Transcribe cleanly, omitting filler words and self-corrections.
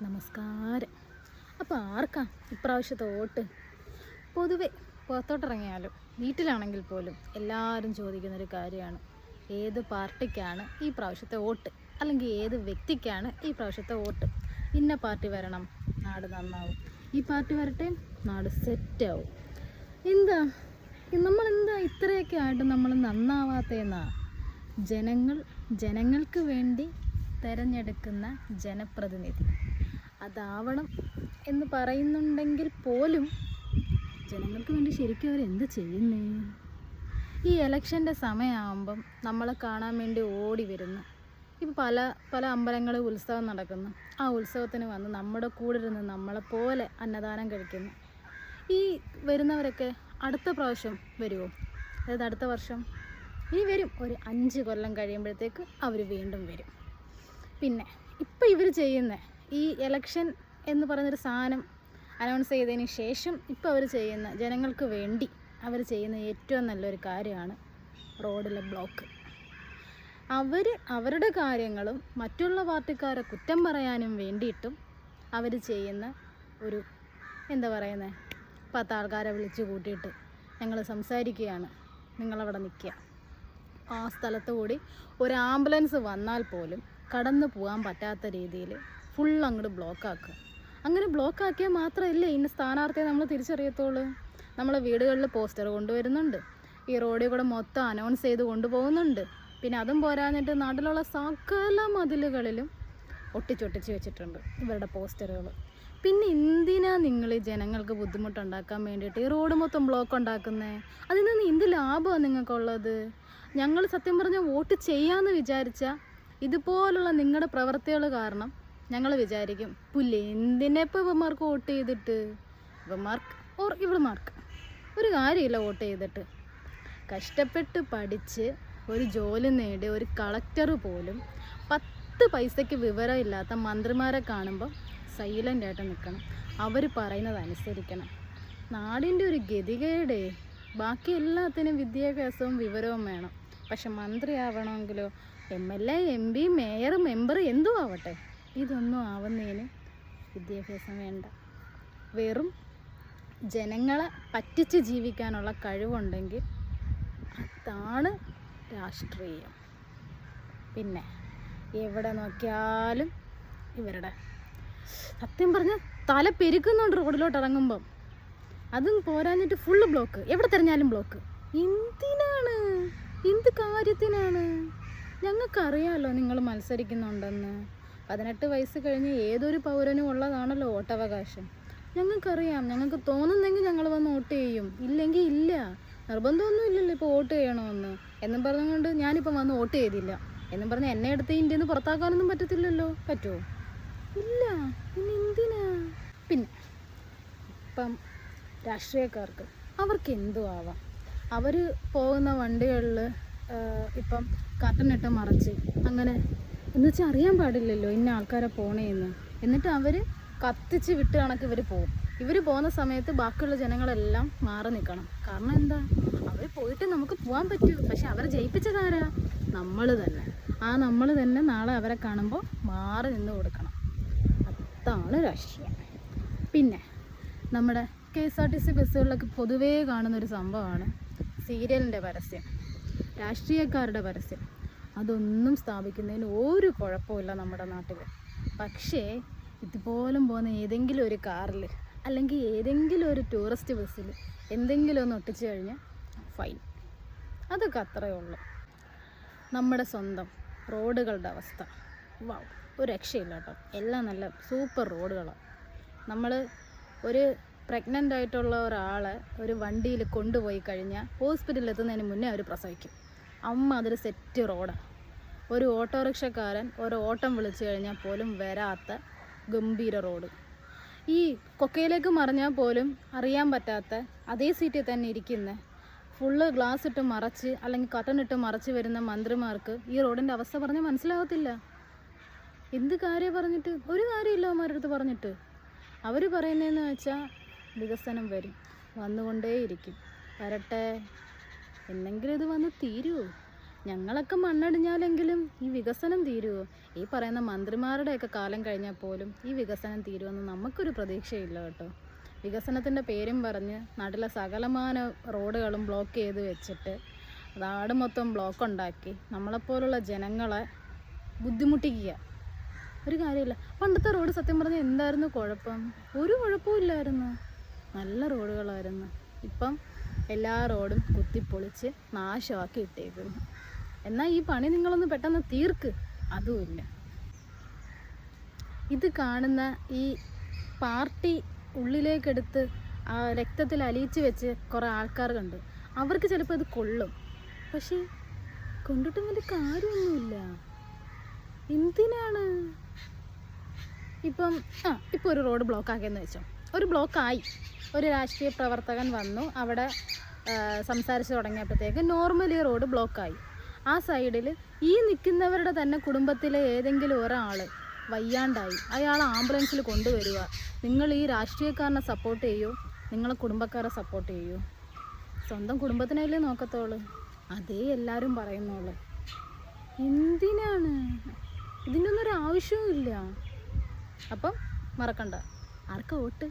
നമസ്കാരം. അപ്പോൾ ആർക്കാ ഇപ്രാവശ്യത്തെ വോട്ട്? പൊതുവെ പുറത്തോട്ടിറങ്ങിയാലും വീട്ടിലാണെങ്കിൽ പോലും എല്ലാവരും ചോദിക്കുന്നൊരു കാര്യമാണ്, ഏത് പാർട്ടിക്കാണ് ഈ പ്രാവശ്യത്തെ വോട്ട്, അല്ലെങ്കിൽ ഏത് വ്യക്തിക്കാണ് ഈ പ്രാവശ്യത്തെ വോട്ട്. ഇന്ന പാർട്ടി വരണം, നാട് നന്നാവും, ഈ പാർട്ടി വരട്ടെ, നാട് സെറ്റാവും. എന്താ നമ്മളെന്താ ഇത്രയൊക്കെ ആയിട്ട് നമ്മൾ നന്നാവാത്തതെന്നാ? ജനങ്ങൾക്ക് വേണ്ടി തിരഞ്ഞെടുക്കുന്ന ജനപ്രതിനിധി അതാവണം എന്ന് പറയുന്നുണ്ടെങ്കിൽ പോലും ജനങ്ങൾക്ക് വേണ്ടി ശരിക്കും അവരെന്ത് ചെയ്യുന്നേ? ഈ ഇലക്ഷൻ്റെ സമയമാകുമ്പം നമ്മളെ കാണാൻ വേണ്ടി ഓടി വരുന്നു. ഇപ്പോൾ പല അമ്പലങ്ങളിൽ ഉത്സവം നടക്കുന്നു. ആ ഉത്സവത്തിന് വന്ന് നമ്മുടെ കൂടെ ഇരുന്ന് നമ്മളെപ്പോലെ അന്നദാനം കഴിക്കുന്നു. ഈ വരുന്നവരൊക്കെ അടുത്ത പ്രാവശ്യം വരുമോ? അതായത് അടുത്ത വർഷം ഇനി വരും. ഒരു 5 കൊല്ലം കഴിയുമ്പോഴത്തേക്ക് അവർ വീണ്ടും വരും. പിന്നെ ഇപ്പം ഇവർ ചെയ്യുന്ന ഈ ഇലക്ഷൻ എന്ന് പറയുന്നൊരു സാധനം അനൗൺസ് ചെയ്തതിന് ശേഷം ഇപ്പോൾ അവർ ചെയ്യുന്ന, ജനങ്ങൾക്ക് വേണ്ടി അവർ ചെയ്യുന്ന ഏറ്റവും നല്ലൊരു കാര്യമാണ് റോഡിലെ ബ്ലോക്ക്. അവരുടെ കാര്യങ്ങളും മറ്റുള്ള പാർട്ടിക്കാരെ കുറ്റം പറയാനും വേണ്ടിയിട്ടും അവർ ചെയ്യുന്ന ഒരു, എന്താ പറയുന്നത്, 10 ആൾക്കാരെ വിളിച്ച് കൂട്ടിയിട്ട് ഞങ്ങൾ സംസാരിക്കുകയാണ്, നിങ്ങളവിടെ നിൽക്കുക. ആ സ്ഥലത്ത് കൂടി ഒരു ആംബുലൻസ് വന്നാൽ പോലും കടന്നു പോകാൻ പറ്റാത്ത രീതിയിൽ ഫുൾ അങ്ങോട്ട് ബ്ലോക്കാക്കുക. അങ്ങനെ ബ്ലോക്കാക്കിയാൽ മാത്രമല്ലേ ഇന്ന സ്ഥാനാർത്ഥിയെ നമ്മൾ തിരിച്ചറിയത്തുള്ളൂ. നമ്മളെ വീടുകളിൽ പോസ്റ്റർ കൊണ്ടുവരുന്നുണ്ട്, ഈ റോഡിൽ കൂടെ മൊത്തം അനൗൺസ് ചെയ്ത് കൊണ്ടുപോകുന്നുണ്ട്. പിന്നെ അതും പോരാഞ്ഞിട്ട് നാട്ടിലുള്ള സകല മതിലുകളിലും ഒട്ടിച്ചൊട്ടിച്ച് വെച്ചിട്ടുണ്ട് ഇവരുടെ പോസ്റ്ററുകൾ. പിന്നെ എന്തിനാ നിങ്ങൾ ഈ ജനങ്ങൾക്ക് ബുദ്ധിമുട്ടുണ്ടാക്കാൻ വേണ്ടിയിട്ട് ഈ റോഡ് മൊത്തം ബ്ലോക്ക് ഉണ്ടാക്കുന്നത്? അതിൽ നിന്ന് എന്ത് ലാഭമാണ് നിങ്ങൾക്കുള്ളത്? ഞങ്ങൾ സത്യം പറഞ്ഞാൽ വോട്ട് ചെയ്യാമെന്ന് വിചാരിച്ചാൽ ഇതുപോലുള്ള നിങ്ങളുടെ പ്രവൃത്തികൾ കാരണം ഞങ്ങൾ വിചാരിക്കും, പുല്ല് എന്തിനെപ്പോൾ ഇവന്മാർക്ക് വോട്ട് ചെയ്തിട്ട്, ഇവന്മാർക്ക് ഒരു കാര്യമില്ല വോട്ട് ചെയ്തിട്ട്. കഷ്ടപ്പെട്ട് പഠിച്ച് ഒരു ജോലി നേടി ഒരു കളക്ടർ പോലും 10 പൈസയ്ക്ക് വിവരമില്ലാത്ത മന്ത്രിമാരെ കാണുമ്പോൾ സൈലൻ്റായിട്ട് നിൽക്കണം, അവർ പറയുന്നത് അനുസരിക്കണം. നാടിൻ്റെ ഒരു ഗതികേട്. ബാക്കി എല്ലാത്തിനും വിദ്യാഭ്യാസവും വിവരവും വേണം, പക്ഷെ മന്ത്രിയാവണമെങ്കിലോ MLA MP മേയർ മെമ്പർ എന്തും ആവട്ടെ, ഇതൊന്നും ആവുന്നതിന് വിദ്യാഭ്യാസം വേണ്ട. വെറും ജനങ്ങളെ പറ്റിച്ച് ജീവിക്കാനുള്ള കഴിവുണ്ടെങ്കിൽ അതാണ് രാഷ്ട്രീയം. പിന്നെ എവിടെ നോക്കിയാലും ഇവരുടെ, സത്യം പറഞ്ഞാൽ തല പെരുക്കുന്നുണ്ട് റോഡിലോട്ട് ഇറങ്ങുമ്പം. അതും പോരാഞ്ഞിട്ട് ഫുള്ള് ബ്ലോക്ക്, എവിടെ തിരഞ്ഞാലും ബ്ലോക്ക്. എന്തിനാണ്? എന്ത് കാര്യത്തിനാണ്? ഞങ്ങൾക്കറിയാമല്ലോ നിങ്ങൾ മത്സരിക്കുന്നുണ്ടെന്ന്. 18 വയസ്സ് കഴിഞ്ഞ് ഏതൊരു പൗരനും ഉള്ളതാണല്ലോ വോട്ടവകാശം. ഞങ്ങൾക്കറിയാം. ഞങ്ങൾക്ക് തോന്നുന്നെങ്കിൽ ഞങ്ങൾ വന്ന് വോട്ട് ചെയ്യും, ഇല്ലെങ്കിൽ ഇല്ല. നിർബന്ധമൊന്നും ഇല്ലല്ലോ ഇപ്പോൾ വോട്ട് ചെയ്യണമെന്ന് എന്നും പറഞ്ഞുകൊണ്ട് ഞാനിപ്പം വന്ന് വോട്ട് ചെയ്തില്ല എന്നും പറഞ്ഞ് എന്നെ എടുത്ത് ഇന്ത്യയിൽ നിന്ന് പുറത്താക്കാനൊന്നും പറ്റത്തില്ലല്ലോ. പറ്റുമോ? ഇല്ല. പിന്നെ എന്തിനാ? പിന്നെ ഇപ്പം രാഷ്ട്രീയക്കാർക്ക് അവർക്ക് എന്തും ആവാം. അവർ പോകുന്ന വണ്ടികളിൽ ഇപ്പം കർട്ടനിട്ട് മറച്ച് അങ്ങനെ എന്ന് വെച്ചാൽ അറിയാൻ പാടില്ലല്ലോ ഇന്ന ആൾക്കാരെ പോണേന്ന്. എന്നിട്ട് അവർ കത്തിച്ച് വിട്ട് കണക്ക് ഇവർ പോകും. ഇവർ പോകുന്ന സമയത്ത് ബാക്കിയുള്ള ജനങ്ങളെല്ലാം മാറി നിൽക്കണം. കാരണം എന്താ? അവർ പോയിട്ട് നമുക്ക് പോകാൻ പറ്റൂ, പക്ഷെ അവരെ ജയിപ്പിച്ചതാരാ? നമ്മൾ തന്നെ. നമ്മൾ തന്നെ നാളെ അവരെ കാണുമ്പോൾ മാറി നിന്ന് കൊടുക്കണം. അതാണ് രാഷ്ട്രീയം. പിന്നെ നമ്മുടെ KSRTC ബസ്സുകളിലൊക്കെ പൊതുവേ കാണുന്നൊരു സംഭവമാണ് സീരിയലിൻ്റെ പരസ്യം, രാഷ്ട്രീയക്കാരുടെ പരസ്യം. അതൊന്നും സ്ഥാപിക്കുന്നതിന് ഒരു കുഴപ്പമില്ല നമ്മുടെ നാട്ടിൽ. പക്ഷേ ഇതുപോലും പോകുന്ന ഏതെങ്കിലും ഒരു കാറിൽ അല്ലെങ്കിൽ ഏതെങ്കിലും ഒരു ടൂറിസ്റ്റ് ബസ്സിൽ എന്തെങ്കിലും ഒന്ന് ഒട്ടിച്ചു കഴിഞ്ഞാൽ ഫൈൻ. അതൊക്കെ അത്രയേ ഉള്ളൂ. നമ്മുടെ സ്വന്തം റോഡുകളുടെ അവസ്ഥ ഒരു രക്ഷയില്ല കേട്ടോ. എല്ലാം നല്ല സൂപ്പർ റോഡുകളാണ്. നമ്മൾ ഒരു പ്രഗ്നൻ്റ് ആയിട്ടുള്ള ഒരാളെ ഒരു വണ്ടിയിൽ കൊണ്ടുപോയി കഴിഞ്ഞാൽ ഹോസ്പിറ്റലിൽ എത്തുന്നതിന് മുന്നേ അവർ പ്രസവിക്കും. അതൊരു സെറ്റ് റോഡാണ്. ഒരു ഓട്ടോറിക്ഷക്കാരൻ ഒരു ഓട്ടം വിളിച്ചു കഴിഞ്ഞാൽ പോലും വരാത്ത ഗംഭീര റോഡ്. ഈ കൊക്കയിലേക്ക് മറിഞ്ഞാൽ പോലും അറിയാൻ പറ്റാത്ത അതേ സീറ്റിൽ തന്നെ ഇരിക്കുന്ന ഫുള്ള് ഗ്ലാസ് ഇട്ട് മറച്ച് അല്ലെങ്കിൽ കട്ടനിട്ട് മറച്ച് വരുന്ന മന്ത്രിമാർക്ക് ഈ റോഡിൻ്റെ അവസ്ഥ പറഞ്ഞാൽ മനസ്സിലാകത്തില്ല. എന്ത് കാര്യം പറഞ്ഞിട്ട്? ഒരു കാര്യമില്ല അവന്മാരുടെ അടുത്ത് പറഞ്ഞിട്ട്. അവർ പറയുന്നതെന്ന് വെച്ചാൽ വികസനം വരും, വന്നുകൊണ്ടേയിരിക്കും, വരട്ടെ, എന്നെങ്കിലും ഇത് വന്ന് തീരുമോ? ഞങ്ങളൊക്കെ മണ്ണടിഞ്ഞാലെങ്കിലും ഈ വികസനം തീരുമോ? ഈ പറയുന്ന മന്ത്രിമാരുടെയൊക്കെ കാലം കഴിഞ്ഞാൽ പോലും ഈ വികസനം തീരുമെന്ന് നമുക്കൊരു പ്രതീക്ഷയില്ല കേട്ടോ. വികസനത്തിൻ്റെ പേരും പറഞ്ഞ് നാട്ടിലെ സകലമാന റോഡുകളും ബ്ലോക്ക് ചെയ്ത് വെച്ചിട്ട് നാട് മൊത്തം ബ്ലോക്ക് ഉണ്ടാക്കി നമ്മളെപ്പോലുള്ള ജനങ്ങളെ ബുദ്ധിമുട്ടിക്കുക. ഒരു കാര്യമില്ല. പണ്ടത്തെ റോഡ് സത്യം പറഞ്ഞാൽ എന്തായിരുന്നു കുഴപ്പം? ഒരു കുഴപ്പവും ഇല്ലായിരുന്നു, നല്ല റോഡുകളായിരുന്നു. ഇപ്പം എല്ലാ റോഡും കുത്തിപ്പൊളിച്ച് നാശമാക്കി ഇട്ടേക്കുന്നു. എന്നാൽ ഈ പണി നിങ്ങളൊന്ന് പെട്ടെന്ന് തീർക്ക്, അതുമില്ല. ഇത് കാണുന്ന ഈ പാർട്ടി ഉള്ളിലേക്കെടുത്ത് രക്തത്തിൽ അലിയിച്ച് വെച്ച് കുറേ ആൾക്കാർ കണ്ട്, അവർക്ക് ചിലപ്പോൾ ഇത് കൊള്ളും. പക്ഷേ കൊണ്ടിട്ടും വലിയ കാര്യമൊന്നുമില്ല. എന്തിനാണ് ഇപ്പം ഒരു റോഡ് ബ്ലോക്ക് ആക്കിയെന്ന് വെച്ചോ, ഒരു ബ്ലോക്കായി, ഒരു രാഷ്ട്രീയ പ്രവർത്തകൻ വന്നു അവിടെ സംസാരിച്ച് തുടങ്ങിയപ്പോഴത്തേക്ക് നോർമലി റോഡ് ബ്ലോക്കായി. ആ സൈഡിൽ ഈ നിൽക്കുന്നവരുടെ തന്നെ കുടുംബത്തിലെ ഏതെങ്കിലും ഒരാൾ വയ്യാണ്ടായി, അയാൾ ആംബുലൻസിൽ കൊണ്ടുവരിക. നിങ്ങൾ ഈ രാഷ്ട്രീയക്കാരനെ സപ്പോർട്ട് ചെയ്യൂ, നിങ്ങളെ കുടുംബക്കാരെ സപ്പോർട്ട് ചെയ്യൂ? സ്വന്തം കുടുംബത്തിനല്ലേ നോക്കത്തോളൂ. അതേ എല്ലാവരും പറയുന്നുള്ളൂ. എന്തിനാണ്? ഇതിൻ്റെ ഒന്നും ഒരു ആവശ്യവും ഇല്ല. അപ്പം മറക്കണ്ട, ആർക്കാ വോട്ട്?